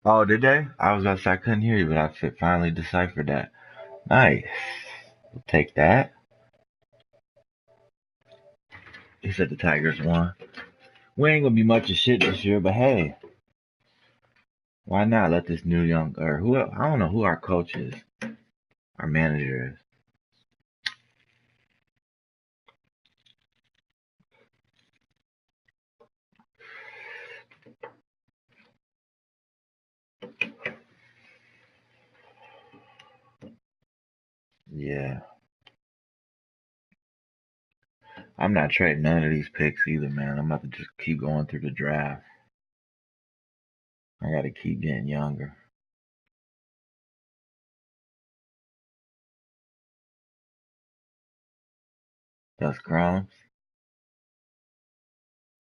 Oh, did they? I was about to say I couldn't hear you, but I finally deciphered that. Nice. We'll take that. He said the Tigers won. We ain't gonna be much of shit this year, but hey, why not let this new young or who I don't know who our coach is, our manager is. Yeah, I'm not trading none of these picks either, man. I'm about to just keep going through the draft. I gotta keep getting younger. That's Crumbs.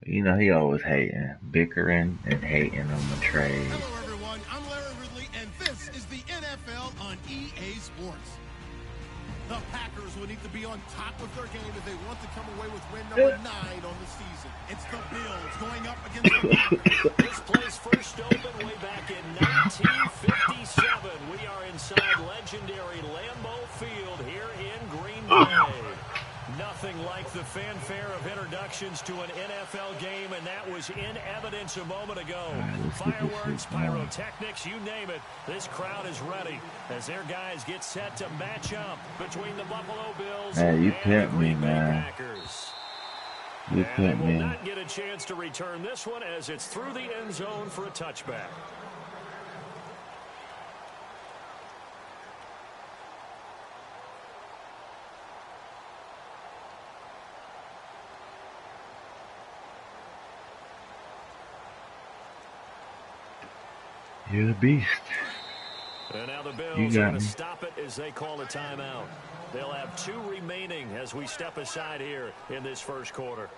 You know he always hating, bickering and hating on the trade. Hello, everyone. I'm Larry Ridley, and this is the NFL on EA Sports. The Packers will need to be on top of their game if they want to come away with win number 9 on the season. It's the Bills going up against the Packers. This place first opened way back in 1957. We are inside legendary Lambeau Field here in Green Bay. Nothing like the fanfare of introductions to an NFL game, and that was in evidence a moment ago. Fireworks, pyrotechnics, you name it. This crowd is ready as their guys get set to match up between the Buffalo Bills and the Green Bay Packers. You and they will not get a chance to return this one as it's through the end zone for a touchback. You're the beast. And now the Bills are going to stop it as they call a timeout. They'll have 2 remaining as we step aside here in this first quarter.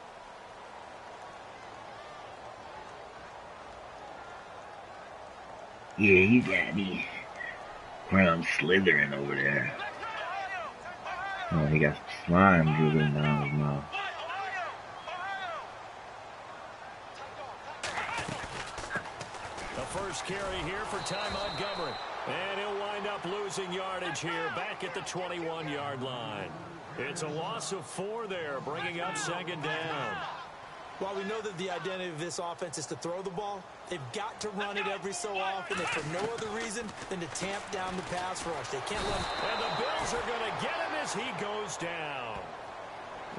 Yeah, you got me. Crumbs slithering over there. Oh, he got some slime dribbling down his mouth. First carry here for Ty Montgomery. And he'll wind up losing yardage here back at the 21-yard line. It's a loss of 4 there, bringing up second down. While we know that the identity of this offense is to throw the ball, they've got to run it every so often, if for no other reason than to tamp down the pass rush. They can't let him. And the Bills are going to get him as he goes down.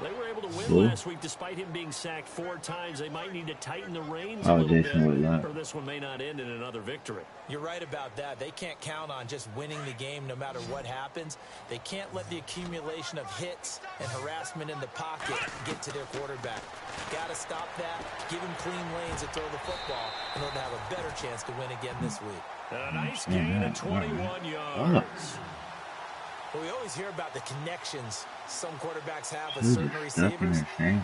They were able to win last week despite him being sacked 4 times. They might need to tighten the reins a little bit, or this one may not end in another victory. You're right about that. They can't count on just winning the game no matter what happens. They can't let the accumulation of hits and harassment in the pocket get to their quarterback. Got to stop that, give him clean lanes to throw the football in order to have a better chance to win again this week. And a nice gain of 21 yards. Well, we always hear about the connections some quarterbacks have with certain receivers. I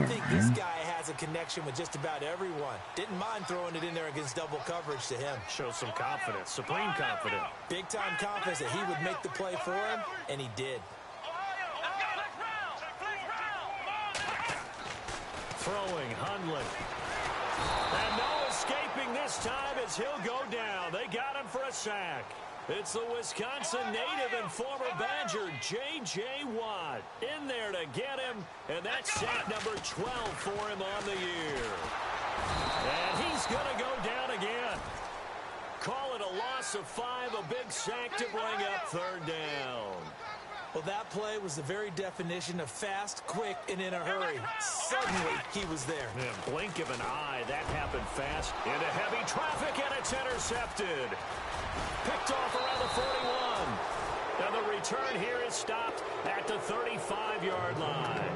think this guy has a connection with just about everyone. Didn't mind throwing it in there against double coverage to him. Shows some confidence, supreme confidence. Big-time confidence that he would make the play for him, and he did. Throwing, Hundley. And no escaping this time as he'll go down. They got him for a sack. It's the Wisconsin native and former Badger, J.J. Watt, in there to get him, and that's sack number 12 for him on the year. And he's going to go down again. Call it a loss of 5, a big sack to bring up third down. Well, that play was the very definition of fast, quick, and in a hurry. Suddenly, he was there. Yeah, blink of an eye, that happened fast. Into heavy traffic, and it's intercepted. Picked off around the 41. And the return here is stopped at the 35-yard line.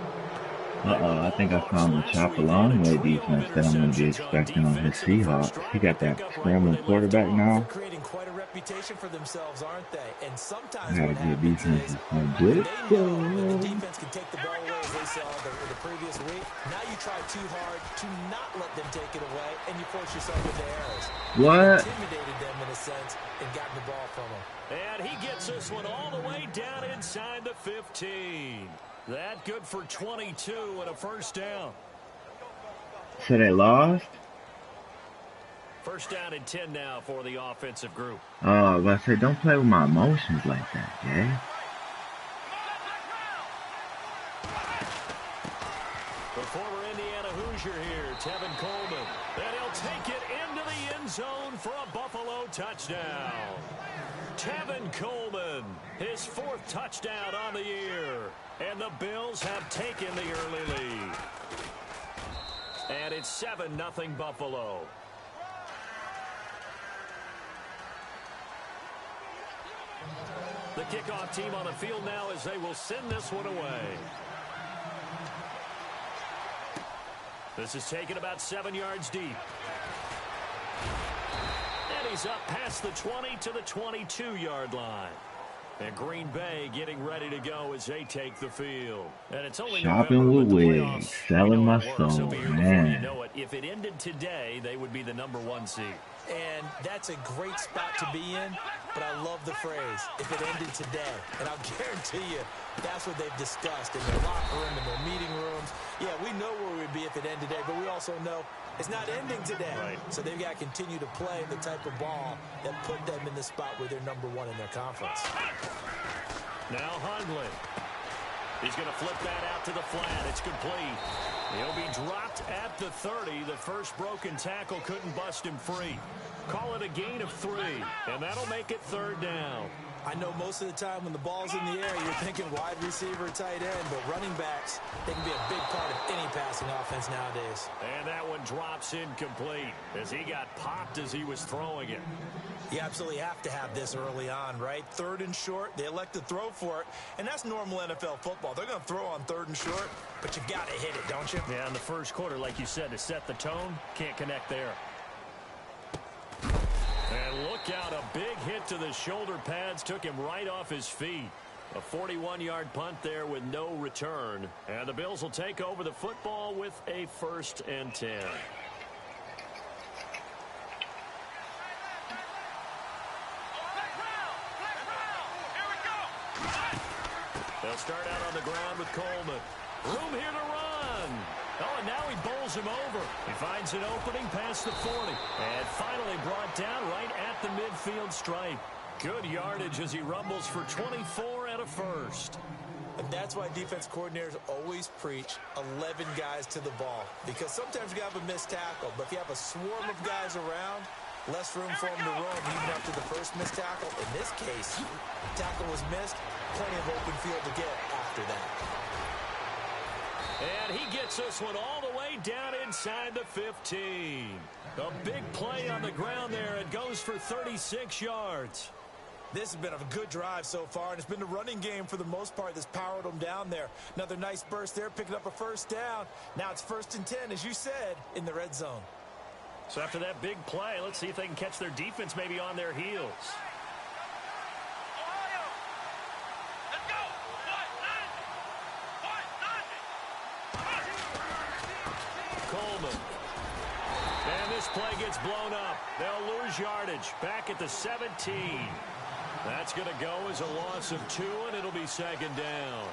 I think I found the chop a long way defense that I'm going to be expecting on his Seahawks. He got that scrambling quarterback now. Creating quite a reputation for themselves, aren't they? And sometimes what happens is they know the defense can take the ball away as they saw the previous week. Now you try too hard to not let them take it away, and you force yourself into errors. What? Intimidated them in a sense and gotten the ball from them. And he gets this one all the way down inside the 15. That good for 22 and a first down. So they lost? First down and 10 now for the offensive group. I was about to say, don't play with my emotions like that, Jay. The former Indiana Hoosier here, Tevin Coleman. And he'll take it into the end zone for a Buffalo touchdown. Tevin Coleman, his 4th touchdown on the year. And the Bills have taken the early lead. And it's 7-0 Buffalo. The kickoff team on the field now as they will send this one away. This is taken about 7 yards deep. And he's up past the 20 to the 22-yard line. And Green Bay getting ready to go as they take the field. And it's only Shopping November, with but the wigs, playoffs, selling my it soul, before man. you know it, if it ended today, they would be the number 1 seed. And that's a great spot to be in, but I love the phrase, if it ended today. And I'll guarantee you, that's what they've discussed in their locker room, in their meeting rooms. Yeah, we know where we'd be if it ended today, but we also know it's not ending today. Right. So they've got to continue to play the type of ball that put them in the spot where they're number 1 in their conference. Now Hundley. He's going to flip that out to the flat. It's complete. He'll be dropped at the 30. The first broken tackle couldn't bust him free. Call it a gain of 3, and that'll make it 3rd down. I know most of the time when the ball's in the air, you're thinking wide receiver, tight end, but running backs, they can be a big part of any passing offense nowadays. And that one drops incomplete as he got popped as he was throwing it. You absolutely have to have this early on, right? 3rd and short, they elect to throw for it, and that's normal NFL football. They're going to throw on 3rd and short, but you've got to hit it, don't you? Yeah, in the first quarter, like you said, to set the tone, can't connect there. And look out, a big hit to the shoulder pads took him right off his feet. A 41-yard punt there with no return. And the Bills will take over the football with a 1st and 10. They'll start out on the ground with Coleman. Room here to run. Oh, and now he bowls him over. He finds an opening past the 40. And finally brought down right at the midfield stripe. Good yardage as he rumbles for 24 and a 1st. And that's why defense coordinators always preach 11 guys to the ball. Because sometimes you have a missed tackle. But if you have a swarm of guys around, less room for him to roam even after the first missed tackle. In this case, tackle was missed. Plenty of open field to get after that. And he gets this one all the way down inside the 15. A big play on the ground there. It goes for 36 yards. This has been a good drive so far, and it's been the running game for the most part that's powered them down there. Another nice burst there, picking up a 1st down. Now it's 1st and 10, as you said, in the red zone. So after that big play, let's see if they can catch their defense maybe on their heels. Coleman. And this play gets blown up. They'll lose yardage. Back at the 17. That's going to go as a loss of 2, and it'll be 2nd down.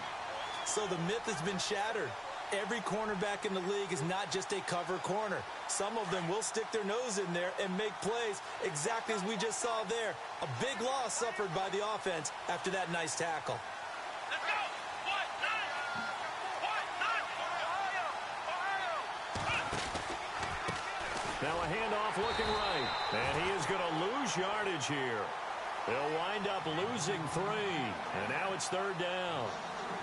So the myth has been shattered. Every cornerback in the league is not just a cover corner. Some of them will stick their nose in there and make plays exactly as we just saw there. A big loss suffered by the offense after that nice tackle. Now a handoff looking right. And he is going to lose yardage here. They'll wind up losing 3. And now it's 3rd down.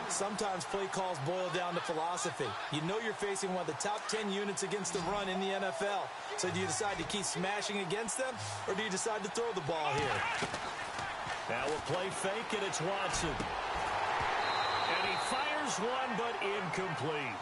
Sometimes play calls boil down to philosophy. You know you're facing one of the top 10 units against the run in the NFL. So do you decide to keep smashing against them, or do you decide to throw the ball here? Now we'll play fake, and it's Watson. And he fires one, but incomplete.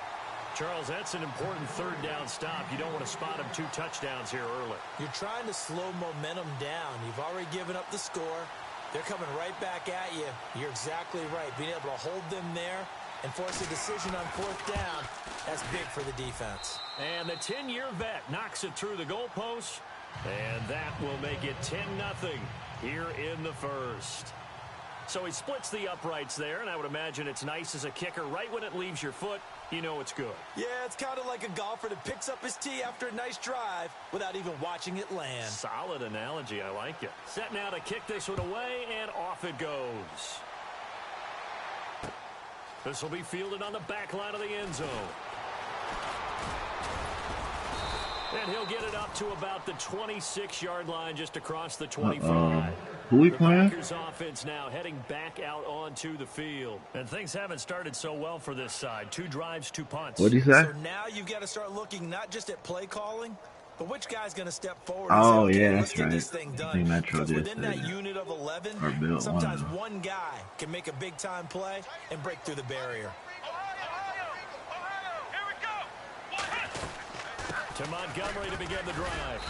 Charles, that's an important 3rd down stop. You don't want to spot him 2 touchdowns here early. You're trying to slow momentum down. You've already given up the score. They're coming right back at you. You're exactly right. Being able to hold them there and force a decision on 4th down, that's big for the defense. And the 10-year vet knocks it through the goalpost. And that will make it 10-0 here in the 1st. So he splits the uprights there, and I would imagine it's nice as a kicker. Right when it leaves your foot, you know it's good. Yeah, it's kind of like a golfer that picks up his tee after a nice drive without even watching it land. Solid analogy. I like it. Set now to kick this one away, and off it goes. This will be fielded on the back line of the end zone. And he'll get it up to about the 26-yard line, just across the 25. Who we The playing? Packers offense now heading back out onto the field. And things haven't started so well for this side. 2 drives, 2 punts. What'd you say? So now you've got to start looking not just at play calling, but which guy's going to step forward Oh, and say, okay, yeah, let's that's get right. this thing I done. think Metro Because did within say that that. unit of 11, Or built sometimes one. one guy can make a big-time play and break through the barrier. To Montgomery to begin the drive.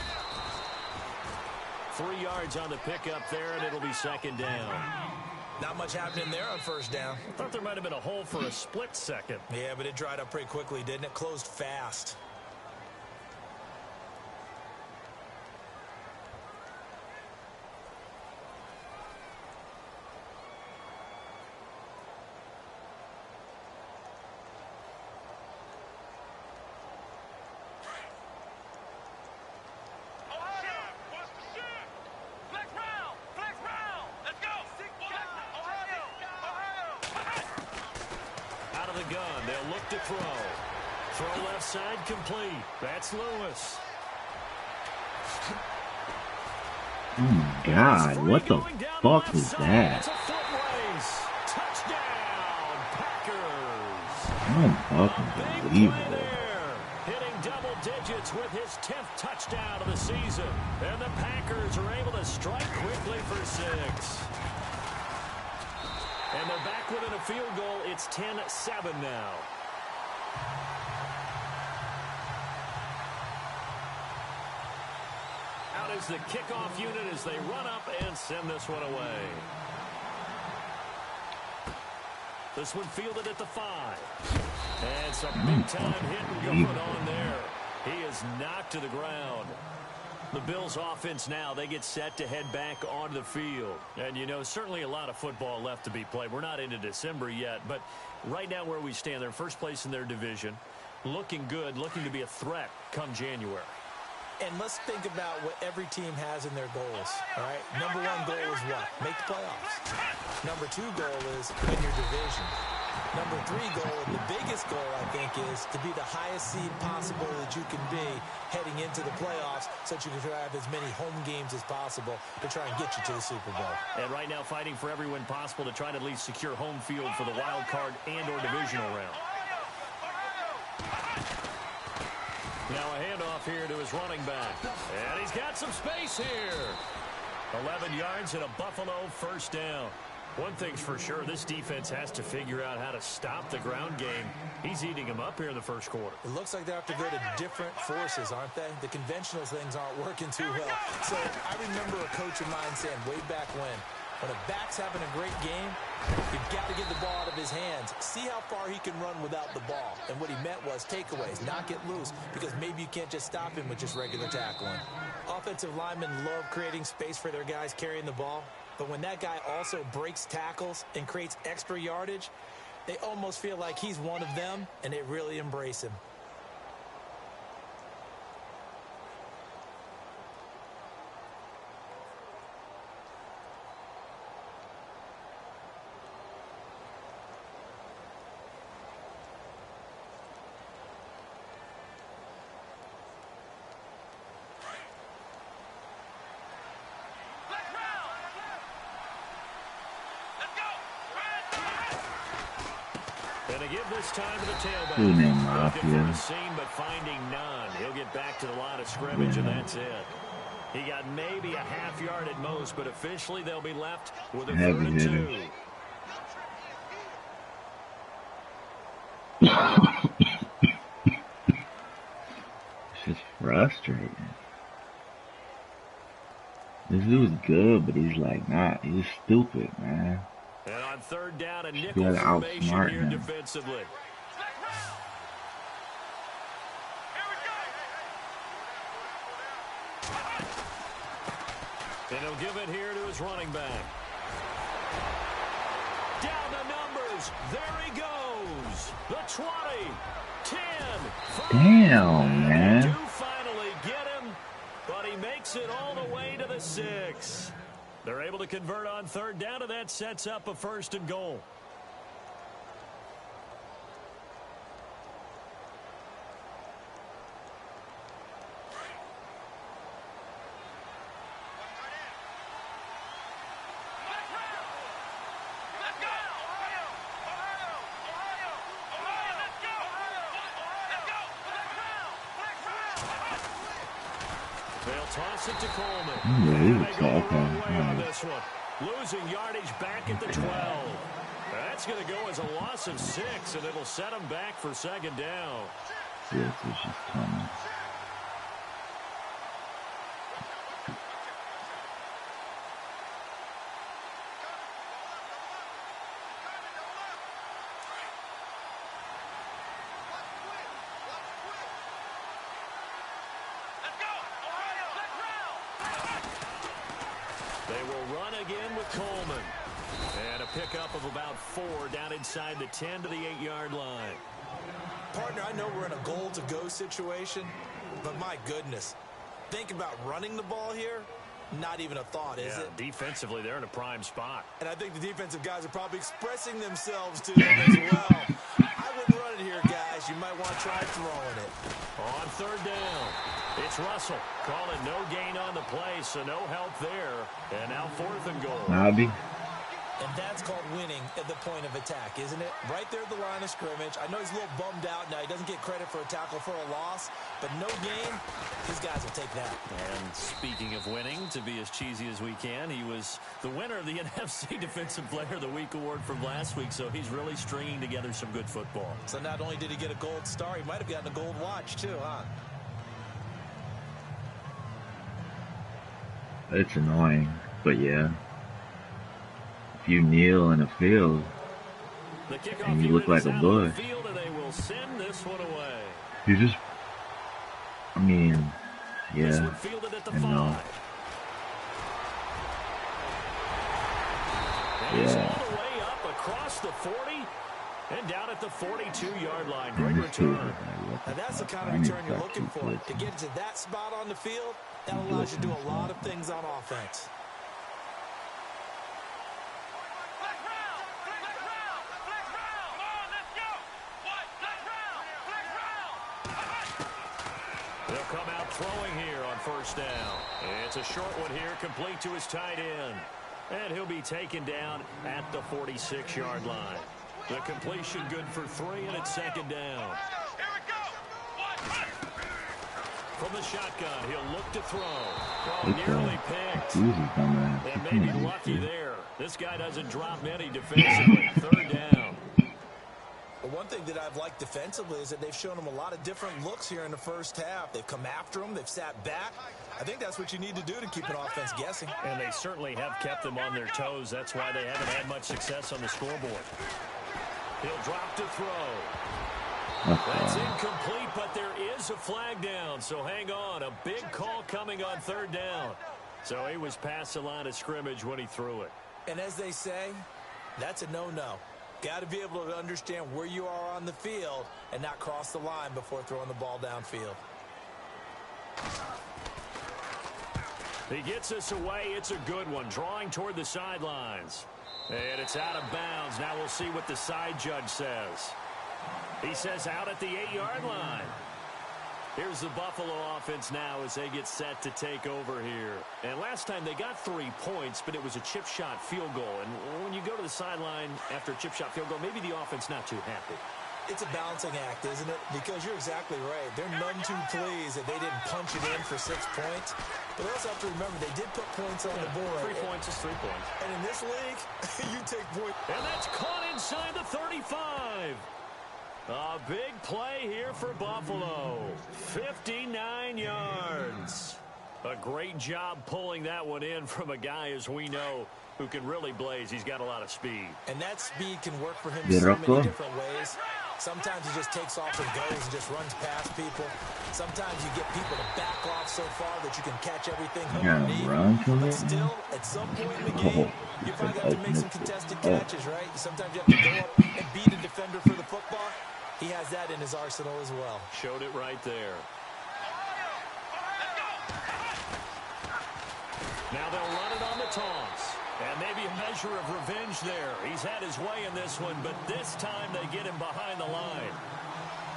3 yards on the pickup there, and it'll be second down. Not much happening there on first down. I thought there might have been a hole for a split second. Yeah, but it dried up pretty quickly, didn't it? Closed fast. They'll look to throw. Throw left side complete. That's Lewis. Oh my God, what the fuck is that? It's a foot race. Touchdown, Packers. Unbelievable. Hitting double digits with his 10th touchdown of the season. And the Packers are able to strike quickly for 6. And they're back within a field goal. It's 10-7 now. Out is the kickoff unit as they run up and send this one away. This one fielded at the 5. And some big-time hit going on there. He is knocked to the ground. The Bills offense now, they get set to head back onto the field. And, you know, certainly a lot of football left to be played. We're not into December yet, but right now where we stand, they're first place in their division. Looking good, looking to be a threat come January. And let's think about what every team has in their goals, all right? Number 1 goal is what? Make the playoffs. Number 2 goal is win your division. Number 3 goal, and the biggest goal, I think, is to be the highest seed possible that you can be heading into the playoffs so that you can have as many home games as possible to try and get you to the Super Bowl. And right now fighting for every win possible to try to at least secure home field for the wild card and or divisional round. Now a handoff here to his running back. And he's got some space here. 11 yards and a Buffalo first down. One thing's for sure, this defense has to figure out how to stop the ground game. He's eating them up here in the first quarter. It looks like they have to go to different forces, aren't they? The conventional things aren't working too well. So I remember a coach of mine saying way back when a back's having a great game, you've got to get the ball out of his hands. See how far he can run without the ball. And what he meant was takeaways, not get loose, because maybe you can't just stop him with just regular tackling. Offensive linemen love creating space for their guys carrying the ball. But when that guy also breaks tackles and creates extra yardage, they almost feel like he's one of them, and they really embrace him. Gonna give this time to the tailback. Who named Looking for Mafia? the seam, but finding none. He'll get back to the line of scrimmage, and that's it. He got maybe a half yard at most, but officially they'll be left with a Heavy 3rd and 2. hitter. It's just frustrating. This dude's good, but he's like not. He's stupid, man. And on 3rd down, a You nickel gotta formation outsmart here him. defensively. And he'll give it here to his running back. Down the numbers. There he goes. The 20, 10, 5. Damn, man. They do finally get him, but he makes it all the way to the 6. They're able to convert on third down, and that sets up a 1st and goal. They'll toss it to Coleman. And they go the wrong way on this one. Losing yardage back at the 12. That's going to go as a loss of 6, and it'll set them back for 2nd down. This is just coming. They will run again with Coleman. And a pickup of about 4 down inside the 10 to the 8-yard line. Partner, I know we're in a goal-to-go situation, but my goodness, think about running the ball here. Not even a thought, is it? Defensively, they're in a prime spot. And I think the defensive guys are probably expressing themselves to them as well. I wouldn't run it here, guys. You might want to try throwing it. On third down, it's Russell. Calling no gain on the play, so no help there. And now 4th and goal. Bobby. And that's called winning at the point of attack, isn't it? Right there at the line of scrimmage. I know he's a little bummed out now. He doesn't get credit for a tackle for a loss, but no gain, these guys will take that. And speaking of winning, to be as cheesy as we can, he was the winner of the NFC Defensive Player of the Week award from last week, so he's really stringing together some good football. So not only did he get a gold star, he might have gotten a gold watch too, huh? It's annoying, but yeah. If you kneel in a field and you look like a bush, you just, I mean, yeah, I know. Yeah. All the way up across the 40 and down at the 42-yard line. Great return. And that's the kind of return you're looking for. To get to that spot on the field, that allows you to do a lot of things on offense. They'll come out throwing here on 1st down. It's a short one here, complete to his tight end. And he'll be taken down at the 46-yard line. The completion good for 3, and it's 2nd down. From the shotgun, he'll look to throw. Oh, nearly picked. And maybe lucky there. This guy doesn't drop many defensively. 3rd down. But one thing that I've liked defensively is that they've shown him a lot of different looks here in the first half. They've come after him. They've sat back. I think that's what you need to do to keep an offense guessing. And they certainly have kept them on their toes. That's why they haven't had much success on the scoreboard. He'll drop to throw. That's incomplete, but there is a flag down. So hang on. A big call coming on 3rd down. So he was past the line of scrimmage when he threw it. And as they say, that's a no-no. Got to be able to understand where you are on the field and not cross the line before throwing the ball downfield. He gets us away. It's a good one. Drawing toward the sidelines. And it's out of bounds. Now we'll see what the side judge says. He says out at the 8-yard line. Here's the Buffalo offense now as they get set to take over here. And last time they got 3 points, but it was a chip shot field goal. And when you go to the sideline after a chip shot field goal, maybe the offense not too happy. It's a balancing act, isn't it? Because you're exactly right. They're none too pleased that they didn't punch it in for 6 points. But also have to remember, they did put points on the board. 3 points is 3 points. And in this league, you take points. And that's caught inside the 35. A big play here for Buffalo. 59 yards. A great job pulling that one in from a guy, as we know, who can really blaze. He's got a lot of speed. And that speed can work for him in so many different ways. Sometimes he just takes off and goes and just runs past people. Sometimes you get people to back off so far that you can catch everything underneath. But still, at some point in the game, you probably have to make some contested catches, right? Sometimes you have to go up and beat a defender for the football. He has that in his arsenal as well. Showed it right there. Now they'll run it on the taunts. And maybe a measure of revenge there. He's had his way in this one, but this time they get him behind the line.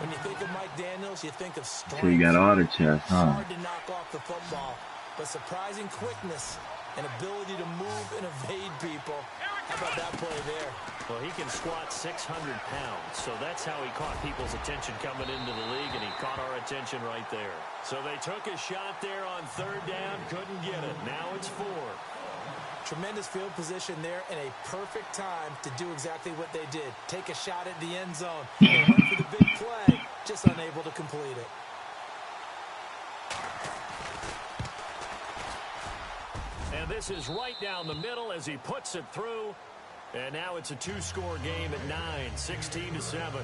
When you think of Mike Daniels, you think of strength. So you got auto chest, huh? Hard to knock off the football, but surprising quickness and ability to move and evade people. How about that play there? Well, he can squat 600 pounds, so that's how he caught people's attention coming into the league, and he caught our attention right there. So they took a shot there on third down, couldn't get it. Now it's fourth. Tremendous field position there and a perfect time to do exactly what they did. Take a shot at the end zone. They went for the big play, just unable to complete it. And this is right down the middle as he puts it through. And now it's a two-score game at 9, 16-7.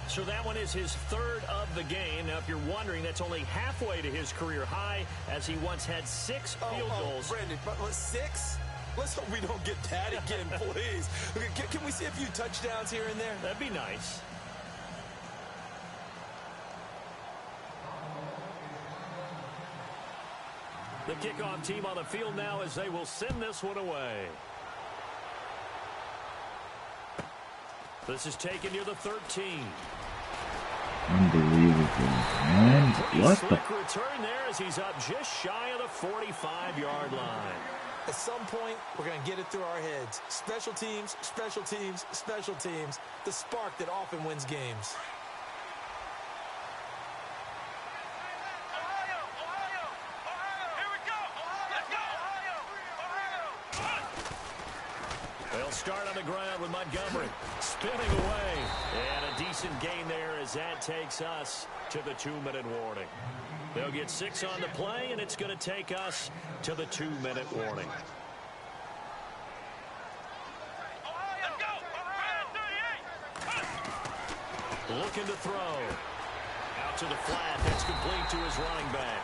So that one is his third of the game. Now, if you're wondering, that's only halfway to his career high, as he once had 6 field goals. Brandon, but 6? Let's hope we don't get that again, please. Can we see a few touchdowns here and there? That'd be nice. The kickoff team on the field now as they will send this one away. This is taken near the 13. Unbelievable, man. What the? Return there as he's up just shy of the 45-yard line. At some point, we're going to get it through our heads. Special teams, special teams, special teams. The spark that often wins games. They'll start on the ground with Montgomery spinning away. And a decent gain there as that takes us to the 2-minute warning. They'll get 6 on the play, and it's going to take us to the 2-minute warning. Looking to throw. Out to the flat. That's complete to his running back.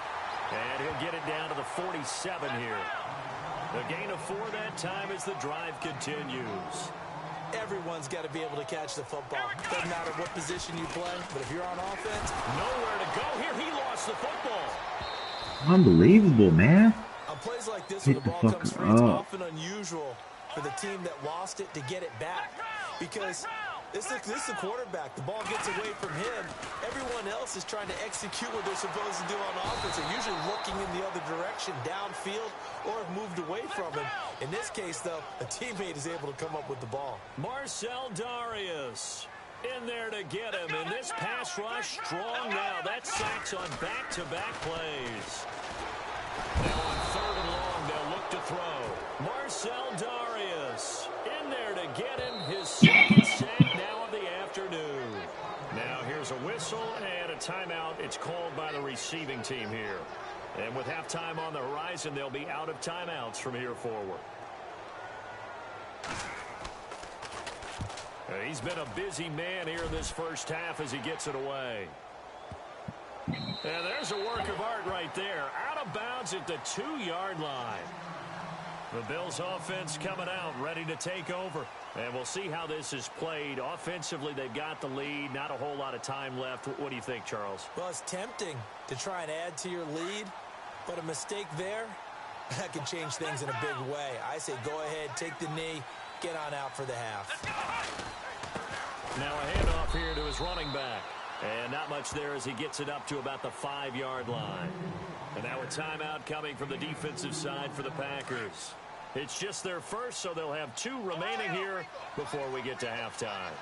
And he'll get it down to the 47 here. The gain of 4 that time as the drive continues. Everyone's got to be able to catch the football. Doesn't matter what position you play, but if you're on offense, nowhere to go here. He lost the football. Unbelievable, man. On plays like this, when the ball comes free, it's often unusual for the team that lost it to get it back. Because this is the quarterback. The ball gets away from him. Everyone else is trying to execute what they're supposed to do on offense. They're usually looking in the other direction, downfield, or have moved away from him. In this case, though, a teammate is able to come up with the ball. Marcel Darius in there to get him. And this pass rush strong now. That's sacks on back-to-back plays. Now on 3rd and long, they'll look to throw. Marcel Darius in there to get him. His second sack now of the afternoon. Now here's a whistle and a timeout. It's called by the receiving team here. And with halftime on the horizon, they'll be out of timeouts from here forward. He's been a busy man here in this first half as he gets it away. And there's a work of art right there. Out of bounds at the 2-yard line. The Bills offense coming out, ready to take over. And we'll see how this is played. Offensively, they've got the lead. Not a whole lot of time left. What do you think, Charles? Well, it's tempting to try and add to your lead. But a mistake there, that can change things in a big way. I say go ahead, take the knee, get on out for the half. Now a handoff here to his running back. And not much there as he gets it up to about the 5-yard line. And now a timeout coming from the defensive side for the Packers. It's just their first, so they'll have 2 remaining here before we get to halftime.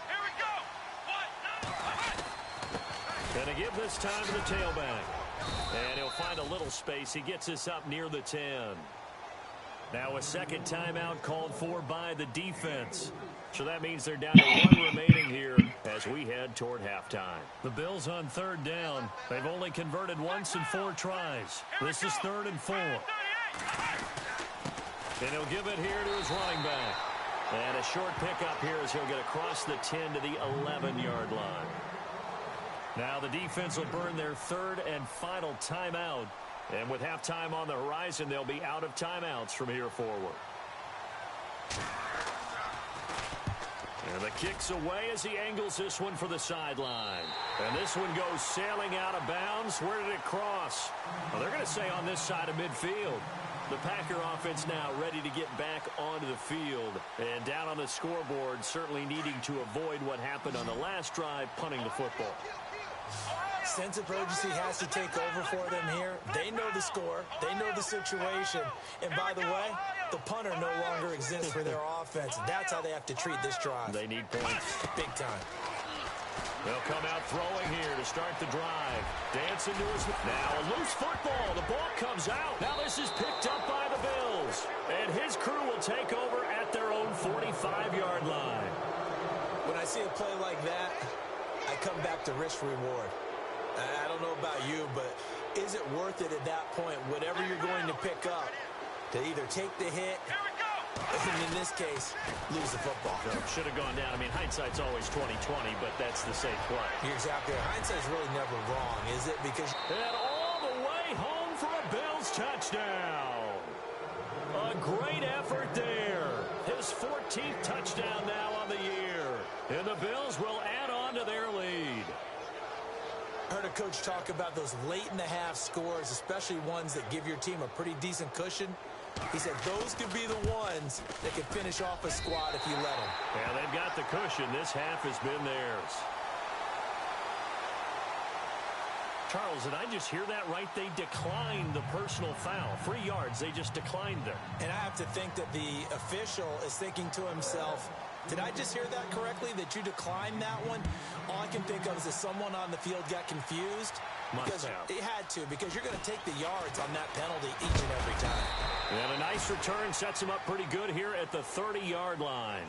And to give this time to the tailback. And he'll find a little space. He gets us up near the 10. Now a second timeout called for by the defense. So that means they're down to 1 remaining here as we head toward halftime. The Bills on 3rd down. They've only converted once in 4 tries. This is 3rd and 4. And he'll give it here to his running back. And a short pickup here as he'll get across the 10 to the 11-yard line. Now the defense will burn their third and final timeout. And with halftime on the horizon, they'll be out of timeouts from here forward. And the kick's away as he angles this one for the sideline. And this one goes sailing out of bounds. Where did it cross? Well, they're going to say on this side of midfield. The Packer offense now ready to get back onto the field. And down on the scoreboard, certainly needing to avoid what happened on the last drive, punting the football. Sense of urgency has to take over for them here. They know the score. They know the situation. And by the way, the punter no longer exists for their offense. That's how they have to treat this drive. They need points. Big time. They'll come out throwing here to start the drive. Dancing to his... Now a loose football. The ball comes out. Now this is picked up by the Bills. And his crew will take over at their own 45-yard line. When I see a play like that, I come back to risk-reward. I don't know about you, but is it worth it at that point, whatever you're going to pick up, to either take the hit, and in this case, lose the football? Should have gone down. I mean, hindsight's always 20/20, but that's the safe play. You're exactly right. Hindsight's really never wrong, is it? Because and all the way home for a Bills touchdown. A great effort there. His 14th touchdown now on the year. And the Bills will add on to their lead. I heard a coach talk about those late-in-the-half scores, especially ones that give your team a pretty decent cushion. He said those could be the ones that could finish off a squad if you let them. Yeah, they've got the cushion. This half has been theirs. Charles, did I just hear that right? They declined the personal foul. 3 yards, they just declined them. And I have to think that the official is thinking to himself, did I just hear that correctly, that you declined that one? All I can think of is that someone on the field got confused. Because it had to, because you're going to take the yards on that penalty each and every time. And a nice return sets him up pretty good here at the 30-yard line.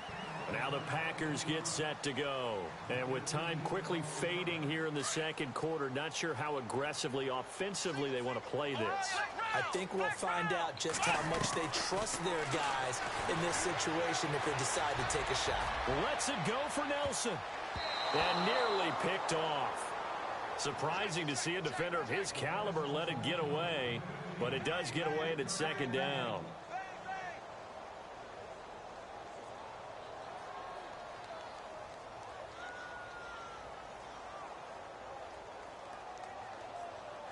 Now the Packers get set to go. And with time quickly fading here in the second quarter, not sure how aggressively, offensively they want to play this. I think we'll find out just how much they trust their guys in this situation if they decide to take a shot. Lets it go for Nelson. And nearly picked off. Surprising to see a defender of his caliber let it get away, but it does get away and it's second down.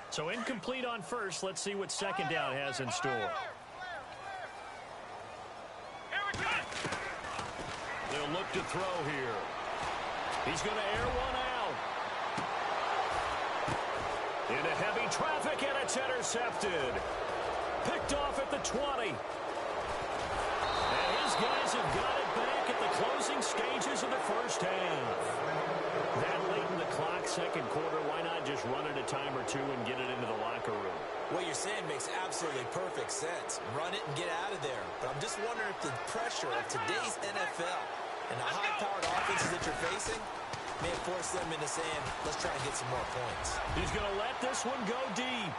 So incomplete on first. Let's see what second down has in store. They'll look to throw here. He's going to air one out. Into heavy traffic, and it's intercepted. Picked off at the 20. And his guys have got it back at the closing stages of the first half. That late in the clock, second quarter, why not just run it a time or two and get it into the locker room? What you're saying makes absolutely perfect sense. Run it and get out of there. But I'm just wondering if the pressure of today's NFL and the high-powered offenses that you're facing may force them into saying, let's try and get some more points. He's going to let this one go deep.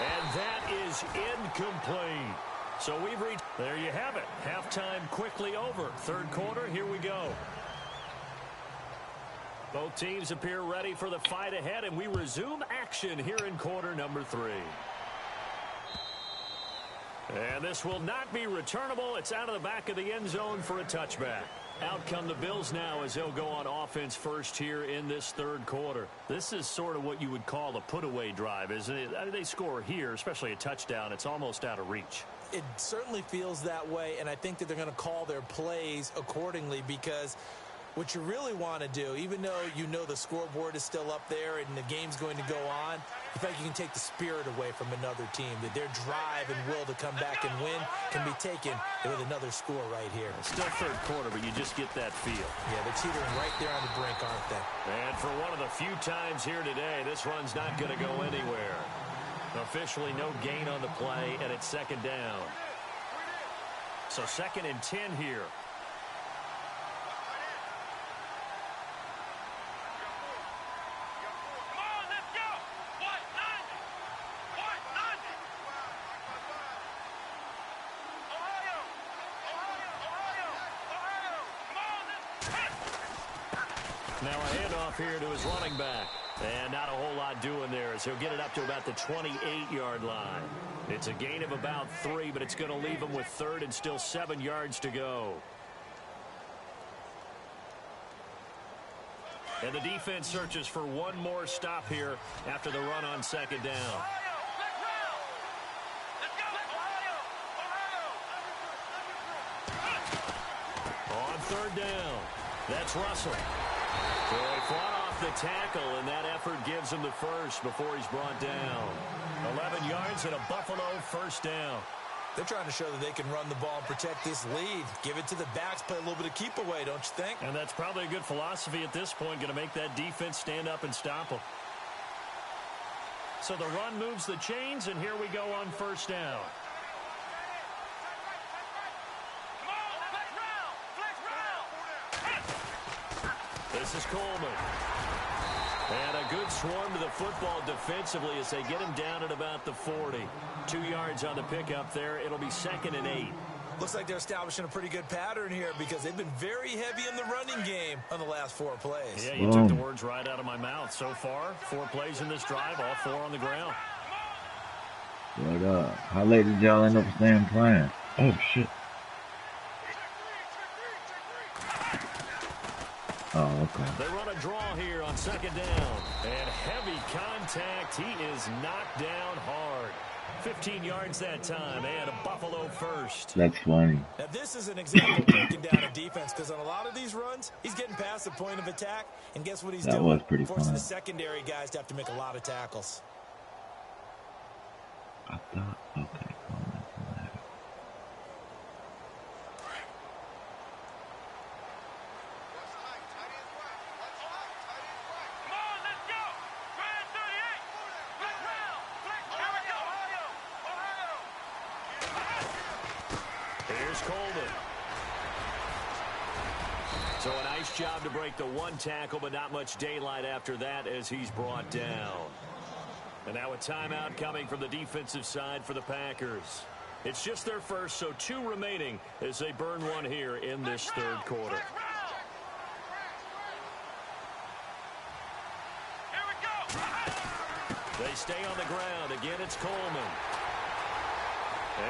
And that is incomplete. So we've reached, there you have it. Halftime quickly over. Third quarter, here we go. Both teams appear ready for the fight ahead, and we resume action here in quarter number 3. And this will not be returnable. It's out of the back of the end zone for a touchback. Out come the Bills now as they'll go on offense first here in this third quarter. This is sort of what you would call a put-away drive, isn't it? They score here, especially a touchdown. It's almost out of reach. It certainly feels that way, and I think that they're going to call their plays accordingly because what you really want to do, even though you know the scoreboard is still up there and the game's going to go on, you feel like you can take the spirit away from another team, that their drive and will to come back and win can be taken with another score right here. Still third quarter, but you just get that feel. Yeah, they're teetering right there on the brink, aren't they? And for one of the few times here today, this run's not going to go anywhere. Officially no gain on the play, and it's second down. So 2nd and 10 here. Now a handoff here to his running back. And not a whole lot doing there as he'll get it up to about the 28-yard line. It's a gain of about 3, but it's going to leave him with 3rd and still 7 yards to go. And the defense searches for one more stop here after the run on 2nd down. On 3rd down, that's Russell. So he fought off the tackle, and that effort gives him the first before he's brought down. 11 yards and a Buffalo 1st down. They're trying to show that they can run the ball and protect this lead. Give it to the backs, play a little bit of keep away, don't you think? And that's probably a good philosophy at this point, going to make that defense stand up and stop them. So the run moves the chains, and here we go on 1st down. This is Coleman. And a good swarm to the football defensively as they get him down at about the 40. 2 yards on the pickup there. It'll be 2nd and 8. Looks like they're establishing a pretty good pattern here because they've been very heavy in the running game on the last 4 plays. Yeah, you took the words right out of my mouth. So far, 4 plays in this drive, all 4 on the ground. What up? How late did y'all end up staying playing? Oh, shit. Oh, okay. They run a draw here on 2nd down. And heavy contact. He is knocked down hard. 15 yards that time, and a Buffalo 1st. That's funny. Now, this is an example of breaking down a defense, because on a lot of these runs, he's getting past the point of attack, and guess what he's doing? That was pretty Forcing funny. the secondary guys to have to make a lot of tackles. I thought, okay. So a nice job to break the 1 tackle, but not much daylight after that as he's brought down. And now a timeout coming from the defensive side for the Packers. It's just their first, so 2 remaining as they burn 1 here in this 3rd quarter. They stay on the ground. Again, it's Coleman.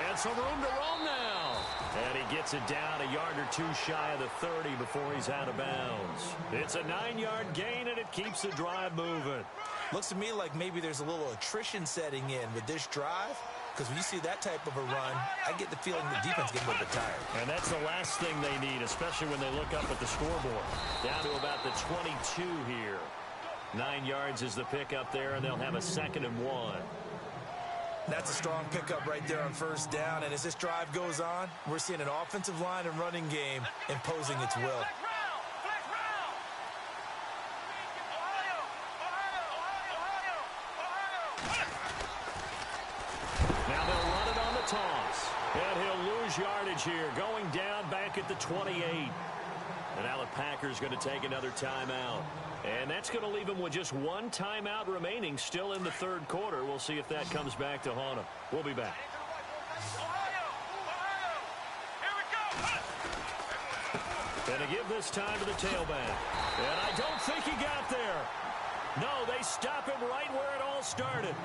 And some room to roam now. And he gets it down a yard or 2 shy of the 30 before he's out of bounds. It's a 9-yard gain, and it keeps the drive moving. Looks to me like maybe there's a little attrition setting in with this drive, because when you see that type of a run, I get the feeling the defense gets a little bit tired. And that's the last thing they need, especially when they look up at the scoreboard. Down to about the 22 here. 9 yards is the pickup there, and they'll have a 2nd and 1. That's a strong pickup right there on 1st down, and as this drive goes on, we're seeing an offensive line and running game imposing its will. Now they'll run it on the toss, and he'll lose yardage here, going down back at the 28. And now the Packers going to take another timeout. And that's going to leave him with just 1 timeout remaining still in the 3rd quarter. We'll see if that comes back to haunt him. We'll be back. And to give this time to the tailback. And I don't think he got there. No, they stop him right where it all started.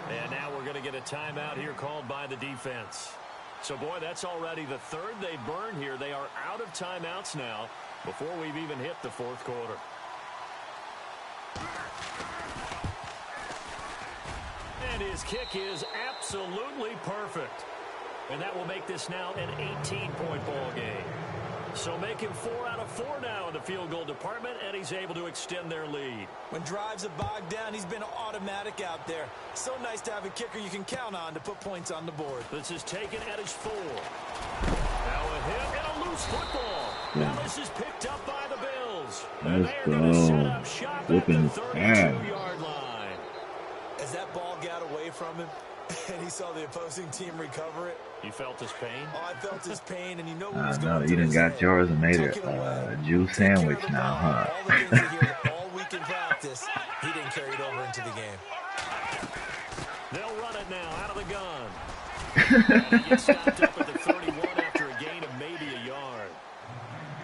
And now we're going to get a timeout here called by the defense. So, boy, that's already the 3rd they burn here. They are out of timeouts now before we've even hit the 4th quarter. And his kick is absolutely perfect. And that will make this now an 18-point ball game. So make him 4 out of 4 now in the field goal department, and he's able to extend their lead. When drives are bogged down, he's been automatic out there. So nice to have a kicker you can count on to put points on the board. This is taken at his 4. Now a hit and a loose football. Now this is picked up by the Bills. And they're going to set up shop at the 32-yard line. As that ball got away from him, and he saw the opposing team recover it. You felt his pain? Oh, I felt his pain, and you know what was going on. You done got yours and made a juice sandwich now, huh? All the things he heard all week in practice, he didn't carry it over into the game. They'll run it now out of the gun. And he gets stopped up at the 31 after a gain of maybe a yard.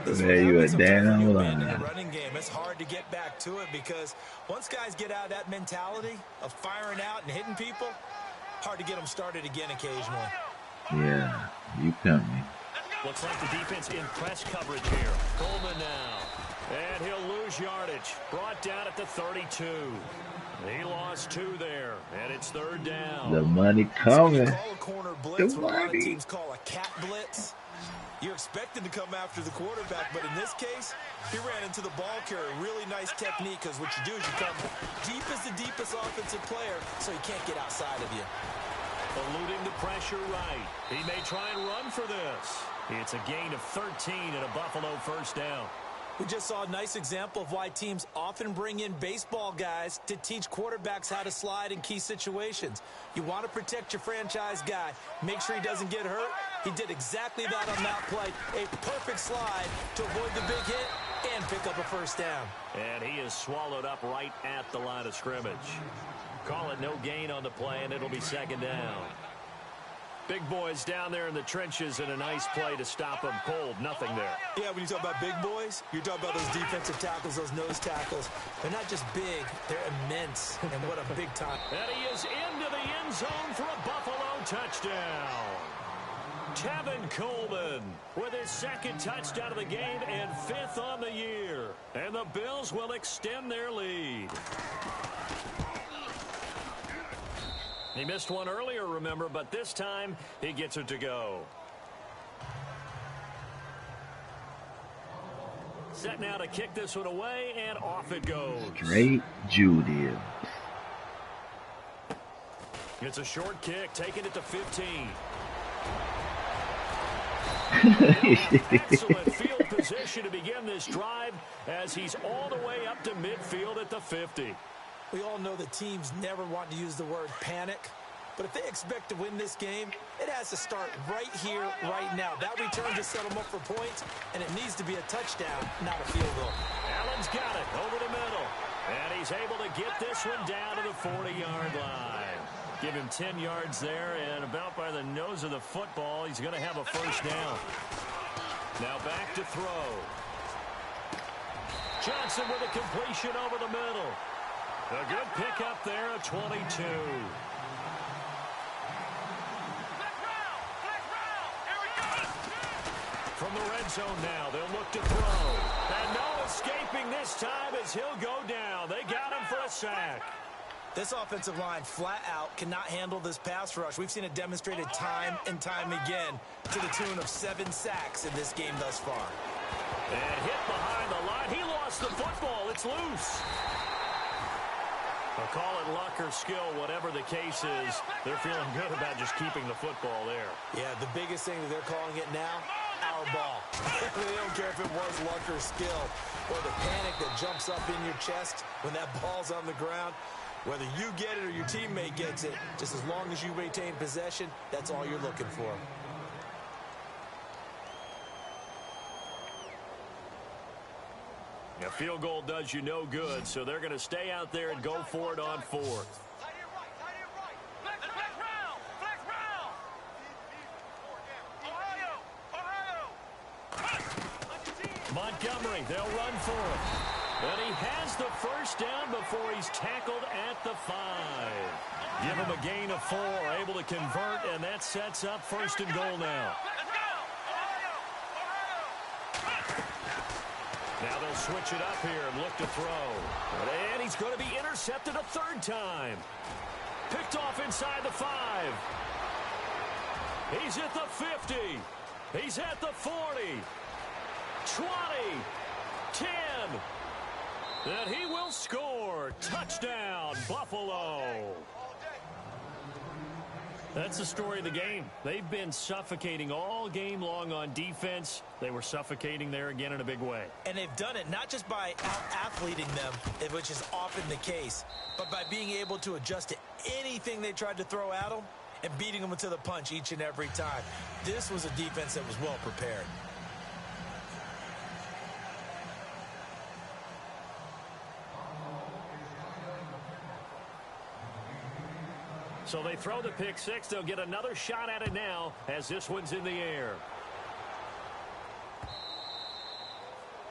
This Man, you a sometimes when damn you abandon the lie. running game, it's hard to get back to it because once guys get out of that mentality of firing out and hitting people, hard to get them started again occasionally. Yeah, you pimp me. Looks like the defense in press coverage here. Coleman now. And he'll lose yardage. Brought down at the 32. He lost 2 there, and it's 3rd down. The money So when you coming. call a corner blitz, The what a lot of money. teams call a cat blitz, you're expecting to come after the quarterback, but in this case, he ran into the ball carrier. Really nice technique, because what you do is you come deep as the deepest offensive player, so he can't get outside of you. Eluding the pressure right. He may try and run for this. It's a gain of 13 and a Buffalo 1st down. We just saw a nice example of why teams often bring in baseball guys to teach quarterbacks how to slide in key situations. You want to protect your franchise guy. Make sure he doesn't get hurt. He did exactly that on that play. A perfect slide to avoid the big hit and pick up a 1st down. And he is swallowed up right at the line of scrimmage. Call it no gain on the play, and it'll be 2nd down. Big boys down there in the trenches, and a nice play to stop them cold. Nothing there. Yeah, when you talk about big boys, you're talking about those defensive tackles, those nose tackles. They're not just big, they're immense. And what a big time. And he is into the end zone for a Buffalo touchdown. Tevin Coleman with his 2nd touchdown of the game and 5th on the year. And the Bills will extend their lead. He missed one earlier, remember, but this time he gets it to go. Set now to kick this one away, and off it goes. Straight Judy. It's a short kick, taking it to 15. Excellent field position to begin this drive as he's all the way up to midfield at the 50. We all know that teams never want to use the word panic, but if they expect to win this game, it has to start right here, right now. That return just set them up for points, and it needs to be a touchdown, not a field goal. Allen's got it over the middle, and he's able to get this one down to the 40-yard line. Give him 10 yards there, and about by the nose of the football, he's going to have a 1st down. Now back to throw. Johnson with a completion over the middle. A good pickup there at 22. From the red zone now, they'll look to throw. And no escaping this time as he'll go down. They got him for a sack. This offensive line flat out cannot handle this pass rush. We've seen it demonstrated time and time again to the tune of 7 sacks in this game thus far. And hit behind the line. He lost the football. It's loose. I'll call it luck or skill, whatever the case is. They're feeling good about just keeping the football there. Yeah, the biggest thing that they're calling it now, our ball. They don't care if it was luck or skill or the panic that jumps up in your chest when that ball's on the ground. Whether you get it or your teammate gets it, just as long as you retain possession, that's all you're looking for. A field goal does you no good, so they're going to stay out there and go for it on 4th. Montgomery, they'll run for it. And he has the 1st down before he's tackled at the 5. Give him a gain of 4, able to convert, and that sets up 1st and goal now. Now they'll switch it up here and look to throw. And he's going to be intercepted a 3rd time. Picked off inside the 5. He's at the 50. He's at the 40. 20. 10. And he will score. Touchdown, Buffalo. That's the story of the game. They've been suffocating all game long on defense. They were suffocating there again in a big way. And they've done it not just by out-athleting them, which is often the case, but by being able to adjust to anything they tried to throw at them and beating them to the punch each and every time. This was a defense that was well prepared. So they throw the pick 6. They'll get another shot at it now as this one's in the air.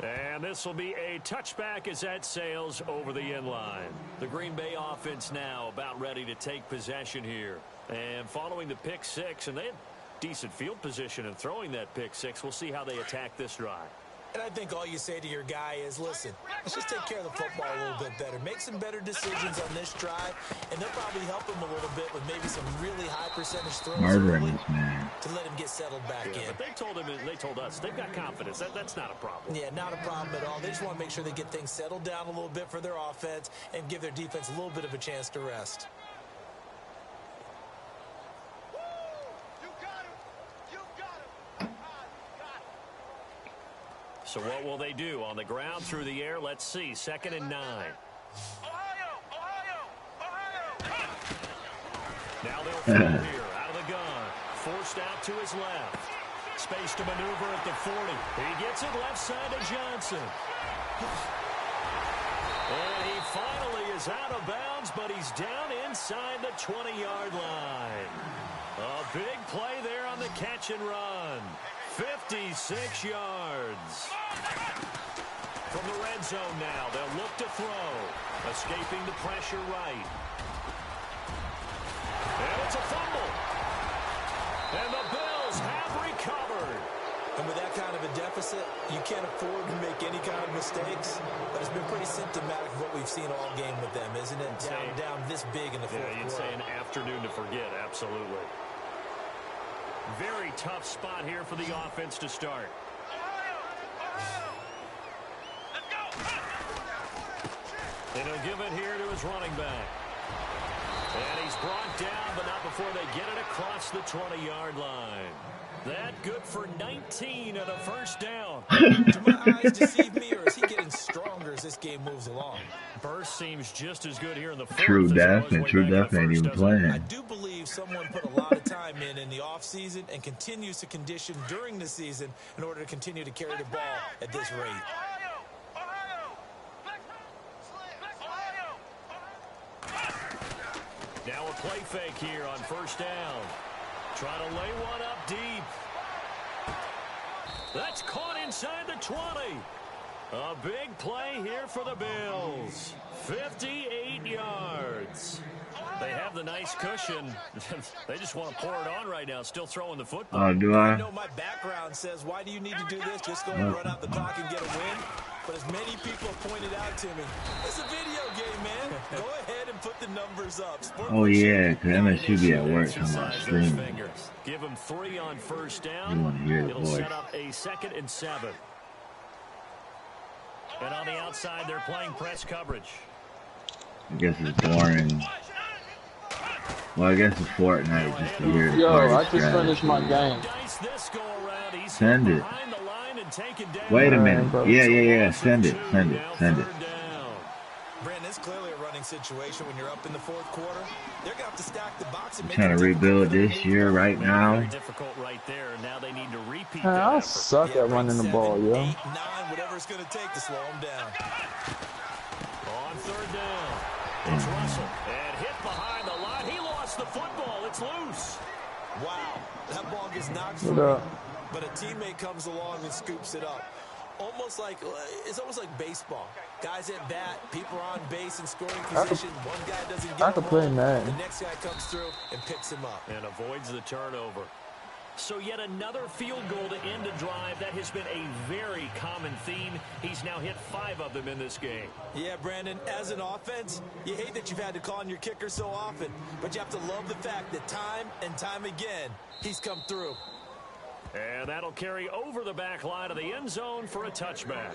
And this will be a touchback as that sails over the end line. The Green Bay offense now about ready to take possession here. And following the pick six, and they had decent field position in throwing that pick six. We'll see how they attack this drive. And I think all you say to your guy is, listen, let's just take care of the football a little bit better. Make some better decisions on this drive, and they'll probably help him a little bit with maybe some really high percentage throws Murdering this man. to let him get settled back in. But they told him, they told us, they've got confidence. That's not a problem. Yeah, not a problem at all. They just want to make sure they get things settled down a little bit for their offense and give their defense a little bit of a chance to rest. So what will they do? On the ground, through the air, let's see. 2nd and 9. Now they'll throw here, out of the gun. Forced out to his left. Space to maneuver at the 40. He gets it left side to Johnson. And he finally is out of bounds, but he's down inside the 20-yard line. A big play there on the catch and run. 56 yards. From the red zone now, they'll look to throw. Escaping the pressure right. And it's a fumble. And the Bills have recovered. And with that kind of a deficit, you can't afford to make any kind of mistakes. But it's been pretty symptomatic of what we've seen all game with them, isn't it? Down this big in the fourth quarter. You'd say an afternoon to forget, absolutely. Very tough spot here for the offense to start. And he'll give it here to his running back. And he's brought down, but not before they get it across the 20-yard line. That good for 19 and a first down. Do my eyes deceive me, or is he getting stronger as this game moves along? Burst seems just as good here in the fourth. True Death, and True Death ain't even playing. I do believe someone put a lot of time in the offseason and continues to condition during the season in order to continue to carry the ball at this rate. Now a play fake here on first down. Trying to lay one up deep. That's caught inside the 20. A big play here for the Bills. 58 yards. They have the nice cushion. They just want to pour it on right now. Still throwing the football. Oh, do I? I know my background says, why do you need to do this? Just go and run out the clock and get a win. But as many people have pointed out to me, it's a video game, man. Go ahead and put the numbers up. Oh, yeah, because MSU be at work talking about streaming. Give them 3 on first down. You want to hear the It'll voice. set up a 2nd and 7. And on the outside, they're playing press coverage. I guess it's boring. Well, I guess it's Fortnite just to hear the Yo, party I just strategy. finished my game. Send it. Wait a minute. Yeah. Send it. Brandon, it's clearly a running situation when you're up in the fourth quarter. They're going to have to stack the box and make Trying to rebuild this year right now. Difficult right there. Now they need to repeat Man, I suck at running the ball, yo. 8, 9, whatever it's going to take to slow them down. On third down, it's Russell. And hit behind the line. He lost the football. It's loose. Wow, that ball gets knocked What free, up? but a teammate comes along and scoops it up. It's almost like baseball. Guys at bat, people are on base in scoring position. One guy doesn't get I could play home, Madden. the next guy comes through and picks him up. And avoids the turnover. So yet another field goal to end a drive. That has been a very common theme. He's now hit 5 of them in this game. Yeah, Brandon, as an offense, you hate that you've had to call on your kicker so often, but you have to love the fact that time and time again, he's come through. And that'll carry over the back line of the end zone for a touchback.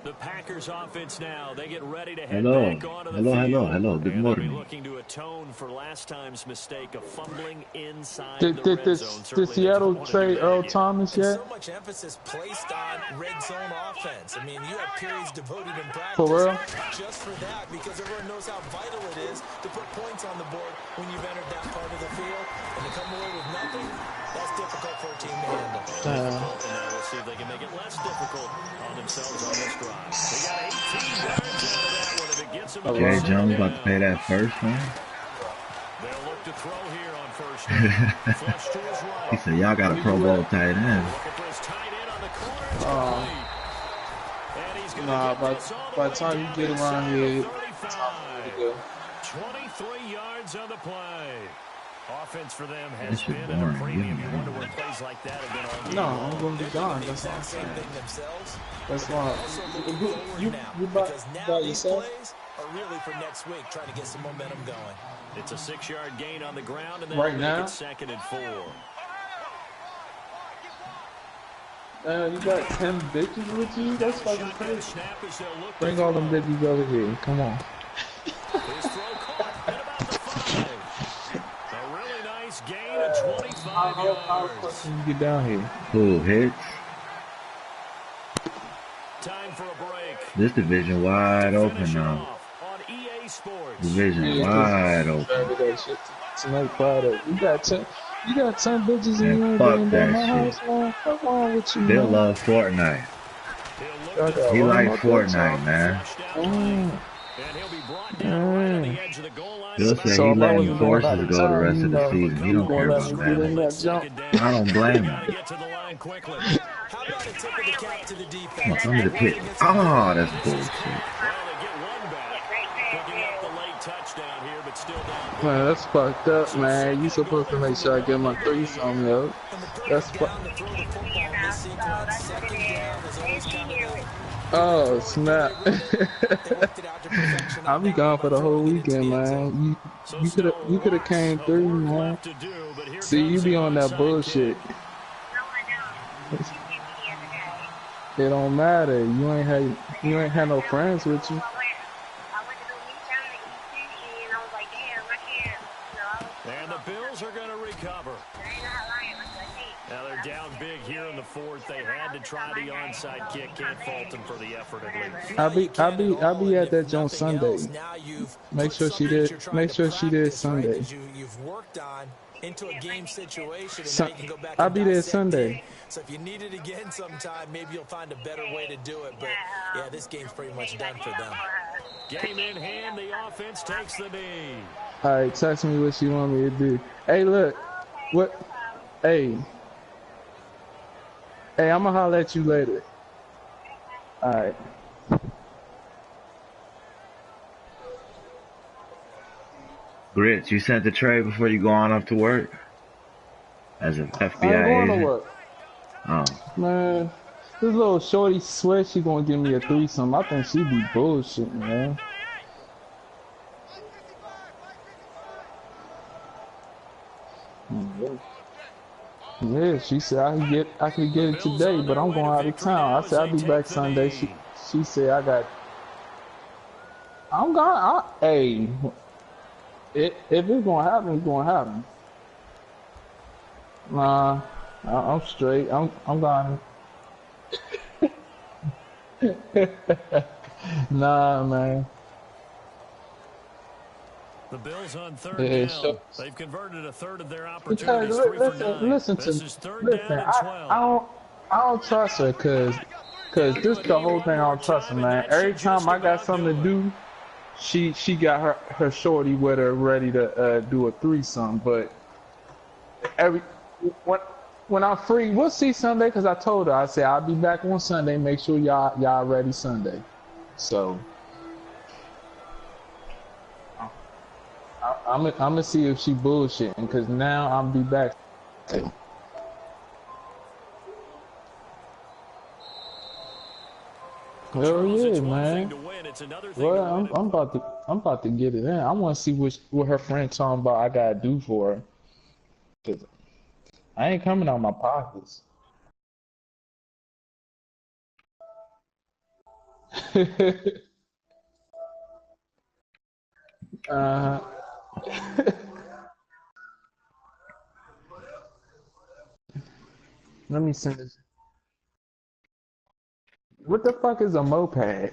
The Packers offense now, they get ready to head back onto the field. Hello. Good and they'll be morning. looking to atone for last time's mistake of fumbling inside Did the red zone. did Seattle trade Earl Thomas And yet? so much emphasis placed on red zone offense. I mean, you have periods devoted in practice For real? just for that, because everyone knows how vital it is to put points on the board when you've entered that part of the field. And to come away with nothing, that's difficult for a team to handle. And now we'll see if they can make it less difficult on themselves on this drive. They got 18 yards out of that one, and it gets them. Jerry Jones about to pay that first one. They'll look to throw here on first down. Flush to his right. He said, y'all got a Pro Bowl tight end. Looking for his tight end on the corner. It's right. And Nah, by the time you get around here, it's time for me to go. 23 yards on the play. Offense for them That has shit been at a boring. premium. You wonder where plays like that have been all game No, long. I'm gonna be They're gone. doing the That's all I'm exact same saying. thing themselves. That's They're why. also looking forward You now by because now these yourself? plays are really for next week, trying to get some momentum going. It's a 6-yard gain on the ground, and then Right make now? it 2nd and 4. You got 10 bitches with you? That's fucking Shotgun crazy. snap as they'll look to Bring all them throw. bitches over here. Come on. His throw caught at about the 5. A really nice gain of 25 How quick yards. can you get down here? Who hits? Time for a break. This division wide To open finish it now. off on EA Sports. Division Yeah, wide open. Saturday shit tonight, Friday. You got 10 bitches and Man, you ain't fuck been that down my shit. house, man. What's wrong with you, Bill man? love Fortnite. He'll look I to got throw. He one like more Fortnite, bitch. man. Flushed out lane. And he'll be brought down right on the edge of the goal line. Bill About said So he if I 80 letting wasn't going forces out yards. of go the town, rest of the season. He you don't care gonna let about me get in that. that jump? I don't blame Got to him. get to the line quickly. How about a tip of the cap to the defense? Oh, somebody Once pick. against a Oh, that's This is bullshit. caught. Well, they get one back. Picking up the late touchdown here, but still down big. Man, that's fucked up, So man. second You and supposed to goal make from sure I the get my 1 here. threesome, yo. And the That's perfect fu- down to throw the football in this sequence. Second down is always kind of that. Do they Oh, throw it? Do they snap. run it? They worked it out to perfection I'll on be that one gone by for the whole throwing it into weekend, the end zone. man. So You still could have lots came of through, work man. left to do, but here See, you comes be the on that onside bullshit. kick. It don't matter. You ain't had no friends with you. And the Bills are going to recover. Now they're down big here in the fourth. They had to try the onside kick. Can't fault them for the effort at least. No, you can't at I'll all. be And at that if joint nothing Sunday. else, now you've Make put sure she something that you're did. trying Make to sure she did practice, right? Sunday. That you've worked on into a game situation, and now Sun, you can go back I'll and be there dissect it. Sunday. So if you need it again sometime, maybe you'll find a better way to do it. But yeah, this game's pretty much done for them. Game in hand, the offense takes the knee. All right, text me what you want me to do. Hey, look, what? Hey, I'm gonna holler at you later. All right. Grits, you sent the trade before you go on up to work? As an I ain't FBI going to agent? work, Oh. man. This little shorty swears she gonna give me a threesome. I think she be bullshitting, man. Yeah, she said I could get it today, but I'm going out of town. I said I'll be back Sunday. She said I'm gonna. Hey, if it's gonna happen, it's gonna happen. Nah, I'm straight. I'm gone. Nah, man. The Bills on third Yeah, down. sure. They've converted a third of their Because opportunities, 3 for 9. listen to This me. is third Listen, down and 12. I don't trust her because this the whole thing I don't trust her, man. Every time I got something to do, she got her shorty with her ready to do a threesome. But every when I'm free, we'll see Sunday because I told her I said I'll be back on Sunday. Make sure y'all ready Sunday. So I'm gonna see if she bullshitting because now I'm be back. Hell yeah, man. Well, I'm about to get it in. I want to see what her friend talking about. I gotta do for her. 'Cause I ain't coming out my pockets. uh, let me send this. What the fuck is a moped?